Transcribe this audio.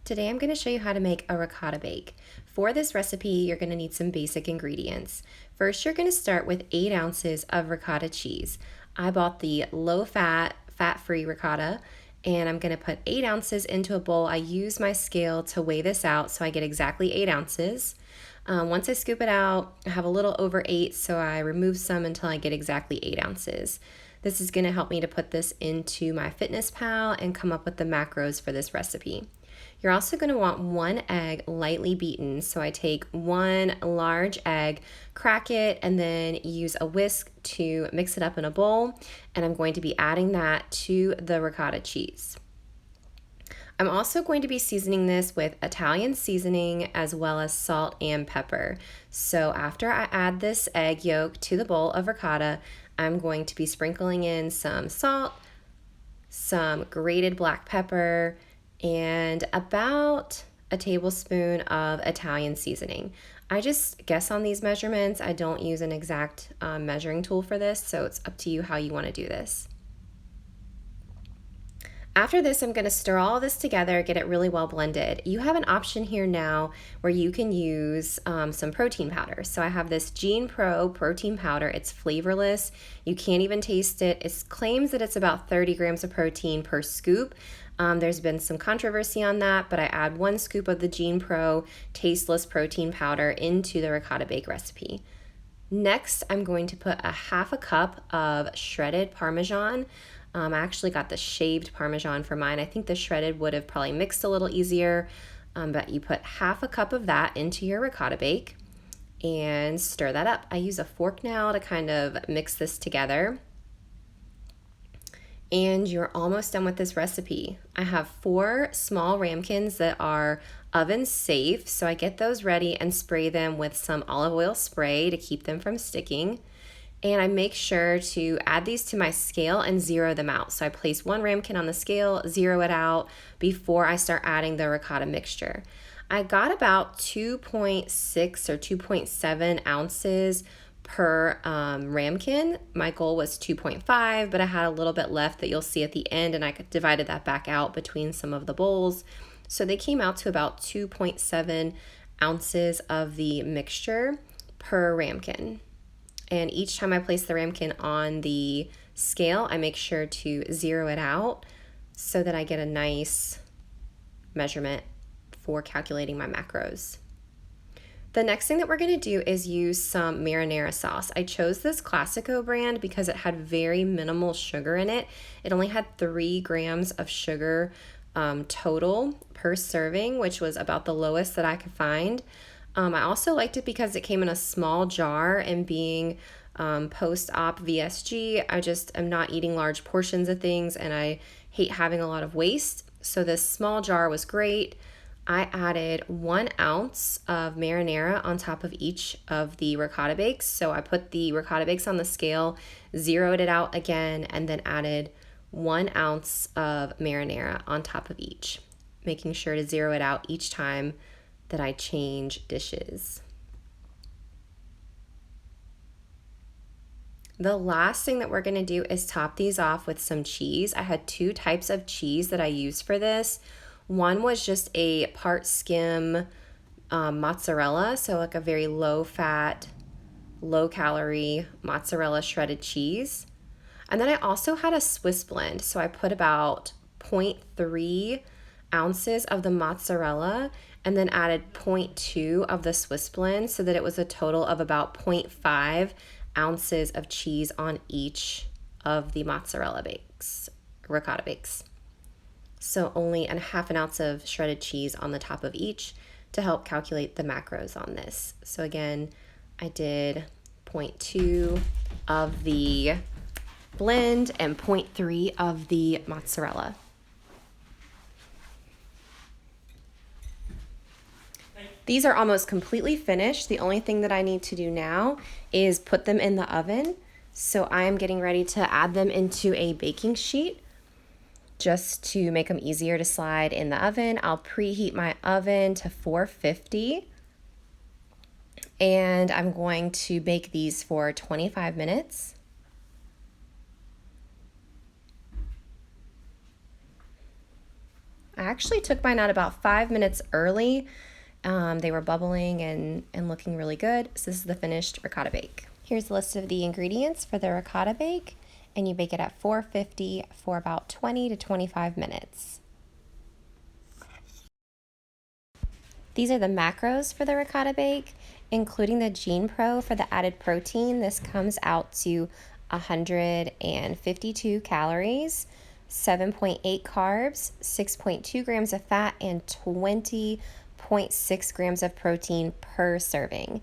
Today I'm going to show you how to make a ricotta bake. For this recipe, you're going to need some basic ingredients. First, you're going to start with 8 ounces of ricotta cheese. I bought the low-fat, fat-free ricotta, and I'm going to put 8 ounces into a bowl. I use my scale to weigh this out so I get exactly 8 ounces. Once I scoop it out, I have a little over 8, so I remove some until I get exactly 8 ounces. This is going to help me to put this into my FitnessPal and come up with the macros for this recipe. You're also going to want 1 egg lightly beaten. So I take 1 large egg, crack it, and then use a whisk to mix it up in a bowl. And I'm going to be adding that to the ricotta cheese. I'm also going to be seasoning this with Italian seasoning as well as salt and pepper. So after I add this egg yolk to the bowl of ricotta, I'm going to be sprinkling in some salt, some grated black pepper, and about a tablespoon of Italian seasoning. I just guess on these measurements. I don't use an exact measuring tool for this, so it's up to you how you want to do this. After this, I'm going to stir all this together, get it really well blended. You have an option here now where you can use some protein powder. So I have this Gene Pro protein powder. It's flavorless. You can't even taste it. It claims that it's about 30 grams of protein per scoop. There's been some controversy on that, but I add 1 scoop of the Gene Pro tasteless protein powder into the ricotta bake recipe. Next, I'm going to put a half a cup of shredded Parmesan. I actually got the shaved Parmesan for mine. I think the shredded would have probably mixed a little easier, but you put half a cup of that into your ricotta bake and stir that up. I use a fork now to kind of mix this together. And you're almost done with this recipe. I have 4 small ramekins that are oven safe, so I get those ready and spray them with some olive oil spray to keep them from sticking. And I make sure to add these to my scale and zero them out. So I place 1 ramekin on the scale, zero it out before I start adding the ricotta mixture. I got about 2.6 or 2.7 ounces per ramekin. My goal was 2.5, but I had a little bit left that you'll see at the end, and I divided that back out between some of the bowls. So they came out to about 2.7 ounces of the mixture per ramekin. And each time I place the ramekin on the scale, I make sure to zero it out so that I get a nice measurement for calculating my macros. The next thing that we're going to do is use some marinara sauce. I chose this Classico brand because it had very minimal sugar in it. It only had 3 grams of sugar total per serving, which was about the lowest that I could find. I also liked it because it came in a small jar, and being post-op VSG, I just am not eating large portions of things and I hate having a lot of waste. So this small jar was great. I added 1 ounce of marinara on top of each of the ricotta bakes. So I put the ricotta bakes on the scale, zeroed it out again, and then added 1 ounce of marinara on top of each, making sure to zero it out each time that I change dishes. The last thing that we're going to do is top these off with some cheese. I had 2 types of cheese that I used for this. One was just a part skim mozzarella, so like a very low fat, low calorie mozzarella shredded cheese. And then I also had a Swiss blend, so I put about 0.3 ounces of the mozzarella and then added 0.2 of the Swiss blend, so that it was a total of about 0.5 ounces of cheese on each of the mozzarella bakes, ricotta bakes. So only a half an ounce of shredded cheese on the top of each to help calculate the macros on this. So again, I did 0.2 of the blend and 0.3 of the mozzarella. These are almost completely finished. The only thing that I need to do now is put them in the oven. So I am getting ready to add them into a baking sheet just to make them easier to slide in the oven. I'll preheat my oven to 450 and I'm going to bake these for 25 minutes. I actually took mine out about 5 minutes early. They were bubbling and looking really good. So this is the finished ricotta bake. Here's a list of the ingredients for the ricotta bake, and you bake it at 450 for about 20 to 25 minutes. These are the macros for the ricotta bake, including the Gene Pro for the added protein. This comes out to 152 calories, 7.8 carbs, 6.2 grams of fat, and 20.6 grams of protein per serving.